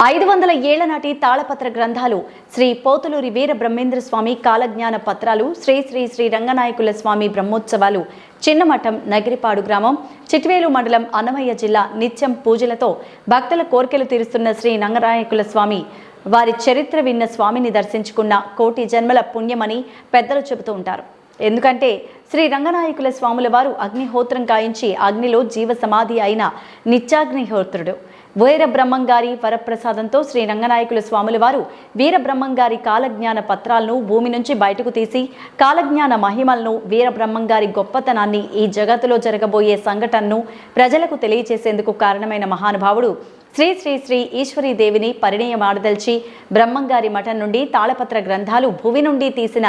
500 ఏళ్ల నాటి తాళపత్ర గ్రంథాలు శ్రీ పోతులూరి వీర బ్రహ్మేంద్ర స్వామి కాలజ్ఞాన పత్రాలు శ్రీ శ్రీ శ్రీ రంగనాయకుల స్వామి బ్రహ్మోత్సవాలు చిన్నమఠం నగిరిపాడు గ్రామం చిట్వేలు మండలం అన్నమయ్య జిల్లా నిత్యం పూజలతో భక్తుల కోర్కెలు తీరుస్తున్న శ్రీ రంగనాయకుల స్వామి వారి చరిత్ర విన్న స్వామిని దర్శించుకున్న కోటి జన్మల పుణ్యమని పెద్దలు చెబుతూ ఉంటారు. ఎందుకంటే శ్రీ రంగనాయకుల స్వాముల వారు అగ్నిహోత్రం కాయించి అగ్నిలో జీవ సమాధి అయిన నిత్యాగ్నిహోత్రుడు. వీరబ్రహ్మంగారి వరప్రసాదంతో శ్రీ రంగనాయకుల స్వాముల వారు వీరబ్రహ్మంగారి కాలజ్ఞాన పత్రాలను భూమి నుంచి బయటకు తీసి కాలజ్ఞాన మహిమలను వీరబ్రహ్మంగారి గొప్పతనాన్ని ఈ జగత్తులో జరగబోయే సంఘటనను ప్రజలకు తెలియజేసేందుకు కారణమైన మహానుభావుడు శ్రీ శ్రీ శ్రీ ఈశ్వరీదేవిని పరిణయమాడదల్చి బ్రహ్మంగారి మఠం నుండి తాళపత్ర గ్రంథాలు భూమి నుండి తీసిన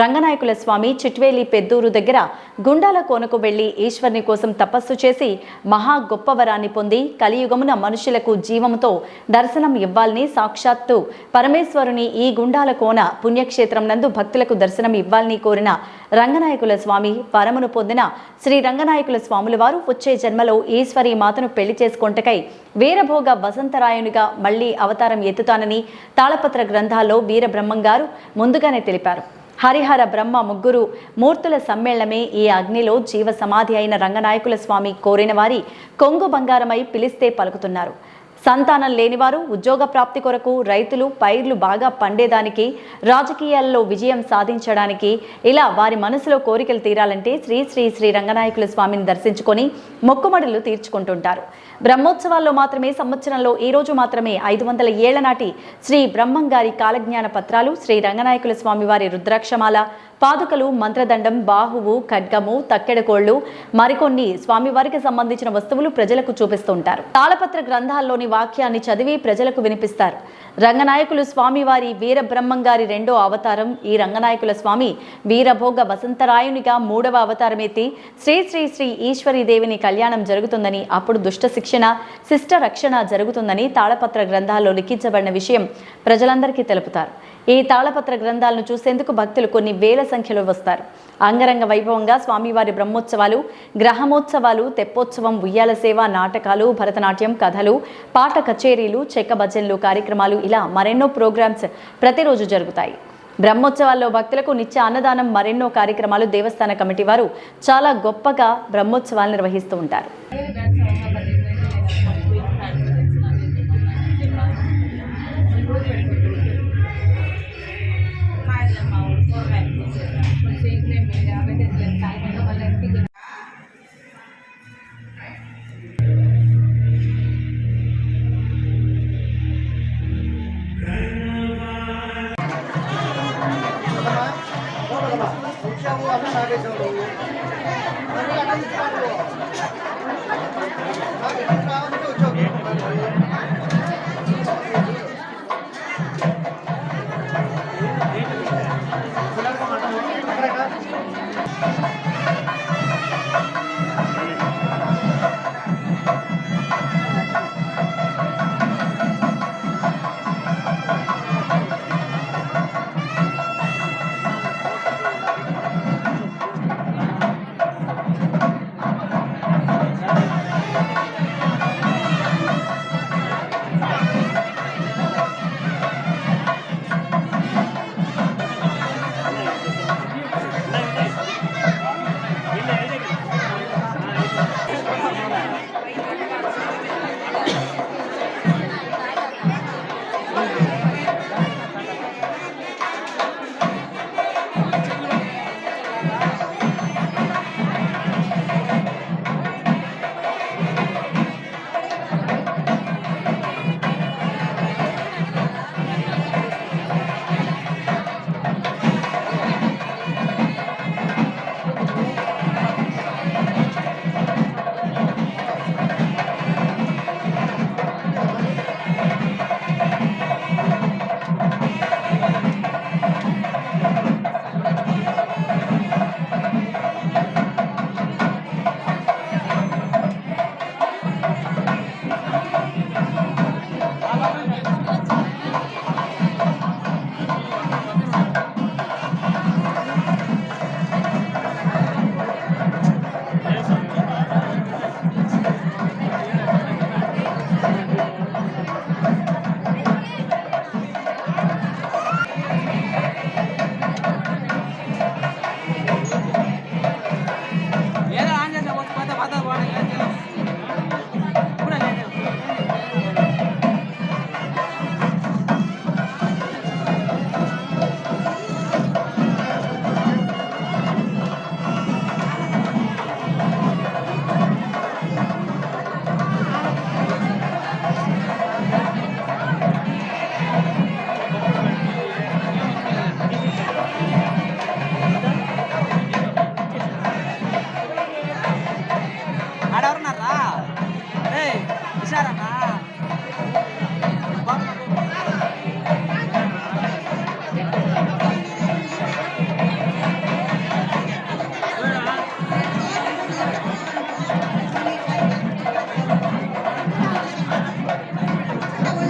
రంగనాయకుల స్వామి చిట్వేలి పెద్దూరు దగ్గర గుండాల కోనకు వెళ్లి ఈశ్వరుని కోసం తపస్సు చేసి మహా గొప్ప వరాన్ని పొంది కలియుగమున మనుషులకు జీవంతో దర్శనం ఇవ్వాలని సాక్షాత్తు పరమేశ్వరుని ఈ గుండాల కోన పుణ్యక్షేత్రం నందు భక్తులకు దర్శనం ఇవ్వాలని కోరిన రంగనాయకుల స్వామి వరమును పొందిన శ్రీ రంగనాయకుల స్వాముల వారు వచ్చే జన్మలో ఈశ్వరీ మాతను పెళ్లి చేసుకొంటకై వీరభోగ వసంతరాయునిగా మళ్లీ అవతారం ఎత్తుతానని తాళపత్ర గ్రంథాల్లో వీరబ్రహ్మంగారు ముందుగానే తెలిపారు. హరిహర బ్రహ్మ ముగ్గురు మూర్తుల సమ్మేళనమే ఈ అగ్నిలో జీవ సమాధి అయిన రంగనాయకుల స్వామి కోరిన వారి కొంగు బంగారమై పిలిస్తే పలుకుతున్నారు. సంతానం లేనివారు ఉద్యోగ ప్రాప్తి కొరకు, రైతులు పైర్లు బాగా పండేదానికి, రాజకీయాల్లో విజయం సాధించడానికి, ఇలా వారి మనసులో కోరికలు తీరాలంటే శ్రీ శ్రీ శ్రీ రంగనాయకుల స్వామిని దర్శించుకొని మొక్కుమడులు తీర్చుకుంటుంటారు. బ్రహ్మోత్సవాల్లో మాత్రమే సంవత్సరంలో ఈ రోజు మాత్రమే 500 ఏళ్ల నాటి శ్రీ బ్రహ్మంగారి కాలజ్ఞాన పత్రాలు, శ్రీ రంగనాయకుల స్వామి వారి రుద్రాక్షమాల, పాదుకలు, మంత్రదండం, బాహువు, ఖడ్గము, తక్కెడకోళ్లు, మరికొన్ని స్వామివారికి సంబంధించిన వస్తువులు ప్రజలకు చూపిస్తుంటారు. తాళపత్ర గ్రంథాల్లోని వాక్యాన్ని చదివి ప్రజలకు వినిపిస్తారు. రంగనాయకులు స్వామివారి వీరబ్రహ్మంగారి రెండో అవతారం. ఈ రంగనాయకుల స్వామి వీరభోగ వసంతరాయునిగా 3వ అవతారమెత్తి శ్రీ శ్రీ శ్రీ ఈశ్వరీదేవిని కళ్యాణం జరుగుతుందని, అప్పుడు దుష్ట శిక్షణ, శిష్ట రక్షణ జరుగుతుందని తాళపత్ర గ్రంథాల్లో లిఖించబడిన విషయం ప్రజలందరికీ తెలుపుతారు. ఈ తాళపత్ర గ్రంథాలను చూసేందుకు భక్తులు కొన్ని వేల సంఖ్యలో వస్తారు. అంగరంగ వైభవంగా స్వామివారి బ్రహ్మోత్సవాలు, గ్రహమోత్సవాలు, తెప్పోత్సవం, ఉయ్యాల సేవ, నాటకాలు, భరతనాట్యం, కథలు, పాట కచేరీలు, చెక్క భజనలు కార్యక్రమాలు, ఇలా మరెన్నో ప్రోగ్రామ్స్ ప్రతిరోజు జరుగుతాయి. బ్రహ్మోత్సవాల్లో భక్తులకు నిత్య అన్నదానం, మరెన్నో కార్యక్రమాలు దేవస్థాన కమిటీ వారు చాలా గొప్పగా బ్రహ్మోత్సవాలు నిర్వహిస్తూ ఉంటారు.